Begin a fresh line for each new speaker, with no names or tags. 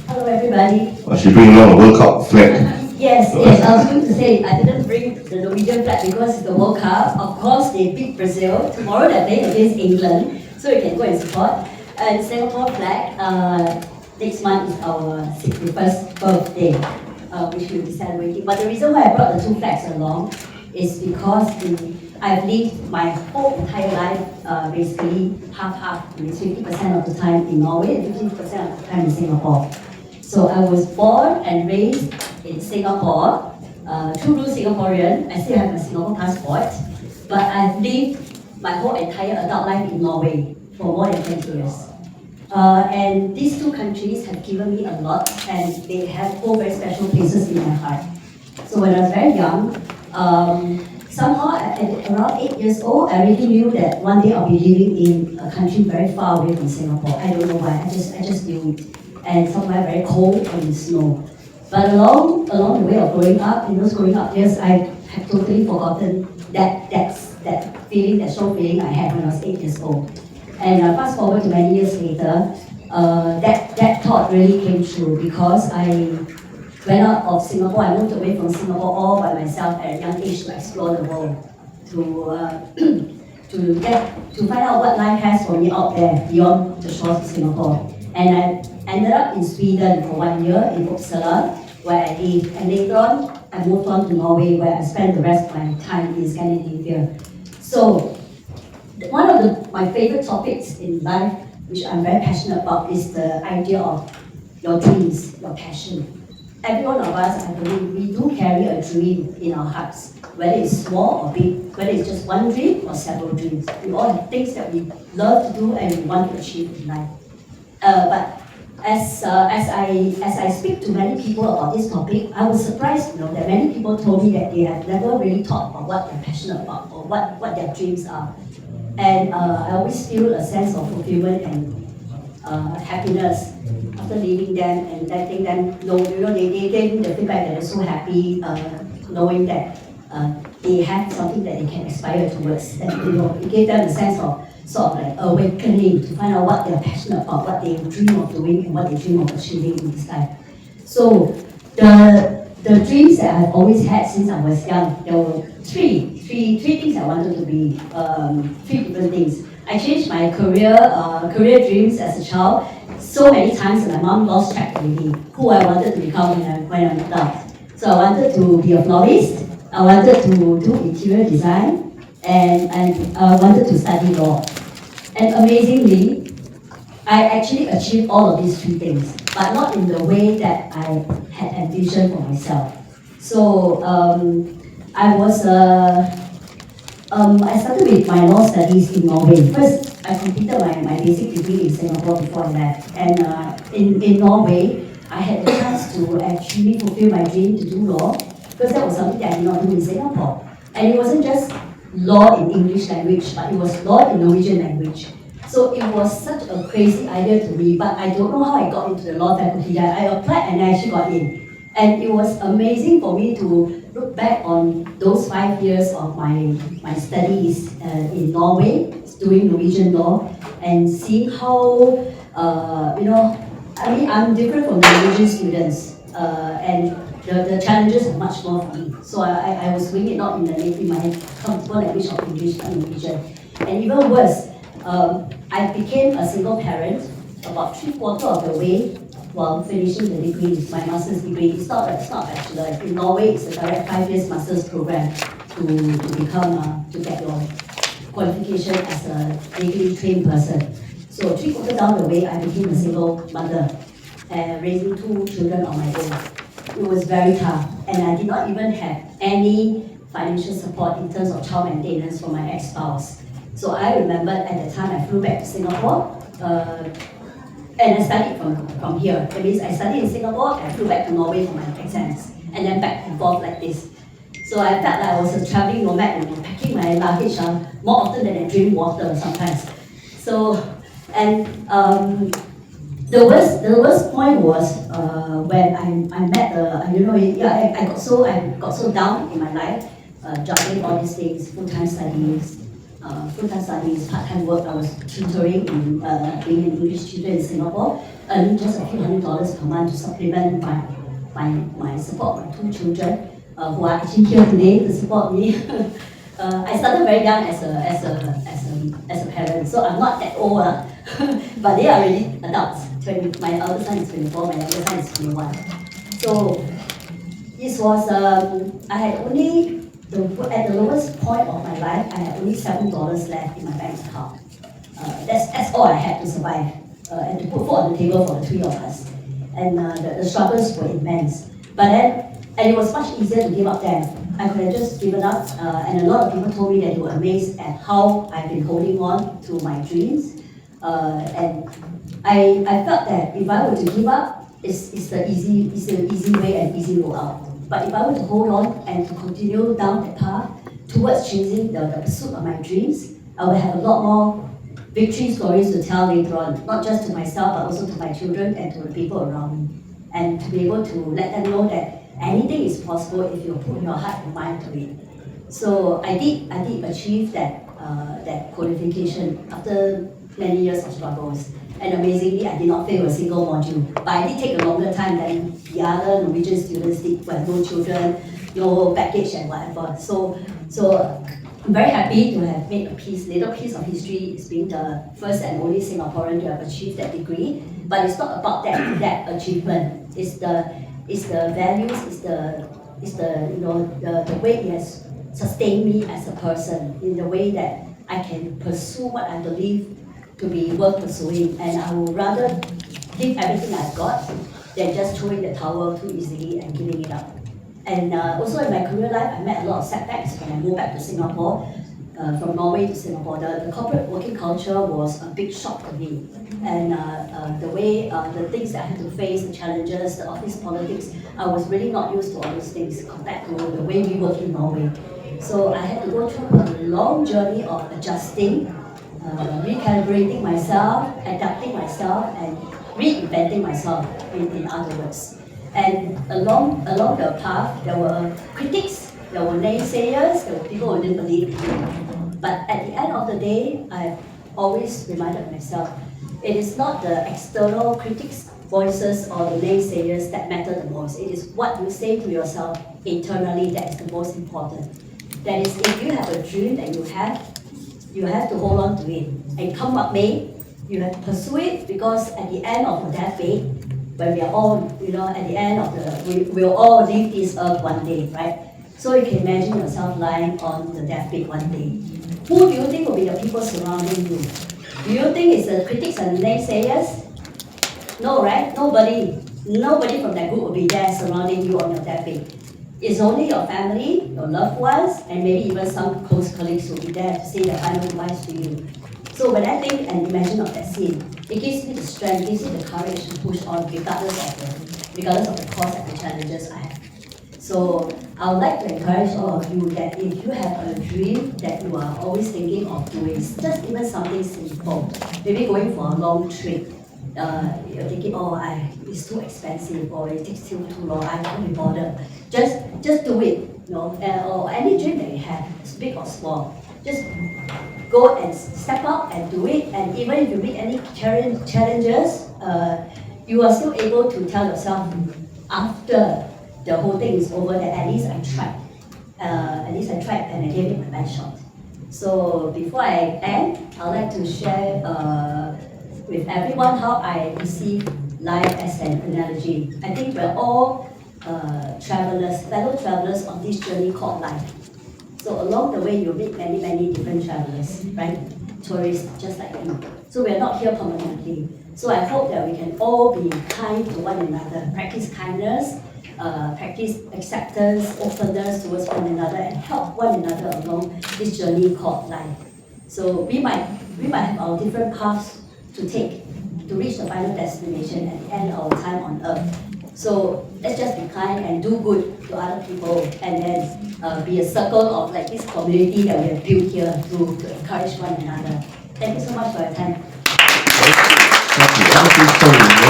Hello, everybody.
She bring along a World Cup flag.
Yes, yes, I was going to say, I didn't bring the Norwegian flag because it's the World Cup. Of course, they beat Brazil. Tomorrow they're playing against England, so you can go and support. And Singapore flag, next month is our 61st birthday, which we'll be celebrating. But the reason why I brought the two flags along is because I've lived my whole entire life, basically half-half, means 50% of the time in Norway and 50% of the time in Singapore. So I was born and raised in Singapore, true Singaporean. I still have my Singapore passport, but I've lived my whole entire adult life in Norway for more than 20 years. And these two countries have given me a lot, and they have all very special places in my heart. So when I was very young, somehow at around 8 years old, I already knew that one day I'll be living in a country very far away from Singapore. I don't know why, I just knew it. And somewhere very cold and with snow. But along the way of growing up, in those growing up years, I have totally forgotten that feeling, that strong feeling I had when I was 8 years old. And fast forward to many years later, that thought really came true because I went out of Singapore. I moved away from Singapore all by myself at a young age to explore the world, to find out what life has for me out there beyond the shores of Singapore. And I ended up in Sweden for 1 year in Uppsala, where I lived. And later on, I moved on to Norway, where I spent the rest of my time in Scandinavia. So, one of my favorite topics in life, which I'm very passionate about, is the idea of your dreams, your passion. Every one of us, I believe, we do carry a dream in our hearts, whether it's small or big, whether it's just one dream or several dreams. We all have things that we love to do and we want to achieve in life. But as I speak to many people about this topic, I was surprised, that many people told me that they have never really thought about what they're passionate about or what their dreams are. And I always feel a sense of fulfillment and happiness after leaving them and letting them know, they gave me the feedback that they're so happy knowing that they have something that they can aspire towards. That, it gave them a sense of sort of like awakening to find out what they're passionate about, what they dream of doing, and what they dream of achieving in this life. So the dreams that I've always had since I was young, there were three things I wanted to be, three different things. I changed my career dreams as a child so many times that my mom lost track already who I wanted to become when I'm adult. So I wanted to be a florist, I wanted to do interior design, and I wanted to study law. And amazingly, I actually achieved all of these three things, but not in the way that I had envisioned for myself. So I started with my law studies in Norway. First, I completed my basic degree in Singapore before I left. And in Norway, I had the chance to actually fulfill my dream to do law, because that was something that I did not do in Singapore. And it wasn't just law in English language, but it was law in Norwegian language. So it was such a crazy idea to me, but I don't know how I got into the law faculty. I applied and I actually got in. And it was amazing for me to look back on those 5 years of my studies in Norway, doing Norwegian law, and seeing how, I'm different from the Norwegian students, and the challenges are much more for me. So I was doing it not in my comfortable language of English, but Norwegian. And even worse, I became a single parent about 3/4 of the way while finishing the degree, my master's degree. It's not bachelor. In Norway, it's a direct 5 years master's program to get your qualification as a legally trained person. So 3/4 down the way, I became a single mother, raising 2 children on my own. It was very tough, and I did not even have any financial support in terms of child maintenance from my ex-spouse. So I remember at the time I flew back to Singapore, and I studied from here. That means I studied in Singapore, I flew back to Norway for my exams, and then back and forth like this. So I felt like I was a traveling nomad, packing my luggage more often than I drink water sometimes. So, and the worst point was when I met I got so down in my life, juggling all these things, full-time studies, full-time studies, part-time work. I was tutoring in being an English tutor in Singapore, earning just a few $100s per month to supplement my support my two children who are actually here today to support me. I started very young as a parent, so I'm not that old, but they are already adults. My eldest son is 24, my younger son is 21. So this was, I had only, at the lowest point of my life, I had only $7 left in my bank account. That's all I had to survive and to put food on the table for the three of us. And the struggles were immense. But then, and it was much easier to give up then. I could have just given up, and a lot of people told me that they were amazed at how I've been holding on to my dreams. And I felt that if I were to give up, it's the easy way and easy road out. But if I were to hold on and to continue down that path towards chasing the pursuit of my dreams, I would have a lot more victory stories to tell later on, not just to myself, but also to my children and to the people around me. And to be able to let them know that anything is possible if you put your heart and mind to it. So I did achieve that qualification after many years of struggles. And amazingly, I did not fail a single module. But I did take a longer time than the other Norwegian students did who have no children, no package and whatever. So I'm very happy to have made a little piece of history as being the first and only Singaporean to have achieved that degree. But it's not about that achievement. It's the values, it's the way it has sustained me as a person in the way that I can pursue what I believe to be worth pursuing, and I would rather give everything I've got than just throwing the towel too easily and giving it up. And also in my career life, I met a lot of setbacks when I moved back to Singapore, from Norway to Singapore. The corporate working culture was a big shock to me. And the way, the things that I had to face, the challenges, the office politics, I was really not used to all those things compared to the way we work in Norway. So I had to go through a long journey of adjusting, recalibrating myself, adapting myself, and reinventing myself, in other words. And along the path, there were critics, there were naysayers, there were people who didn't believe in me. But at the end of the day, I've always reminded myself, it is not the external critics' voices or the naysayers that matter the most. It is what you say to yourself internally that is the most important. That is, if you have a dream that you have to hold on to it. And come what may, you have to pursue it, because at the end of the deathbed, when we are all, at the end of we'll all leave this earth one day, right? So you can imagine yourself lying on the deathbed one day. Who do you think will be the people surrounding you? Do you think it's the critics and the naysayers? No, right? Nobody from that group will be there surrounding you on your deathbed. It's only your family, your loved ones, and maybe even some close colleagues will be there to say their final advice to you. So when I think and imagine of that scene, it gives me the strength, it gives me the courage to push on regardless of the cost and the challenges I have. So I would like to encourage all of you that if you have a dream that you are always thinking of doing, just even something simple, maybe going for a long trip, you're thinking, it's too expensive, or it takes too long, I can't be bothered. Just do it, or any dream that you have, big or small. Just go and step up and do it, and even if you meet any challenges, you are still able to tell yourself after the whole thing is over that at least I tried. And I gave it my best shot. So before I end, I'd like to share with everyone how I receive life as an analogy. I think we're all fellow travelers on this journey called life. So along the way, you meet many different travelers, right? Tourists, just like you. So we're not here permanently. So I hope that we can all be kind to one another, practice kindness, practice acceptance, openness towards one another, and help one another along this journey called life. So we might have our different paths to take to reach the final destination at the end of our time on earth. So let's just be kind and do good to other people, and then be a circle of like this community that we have built here to encourage one another. Thank you so much for your time.
Thank you.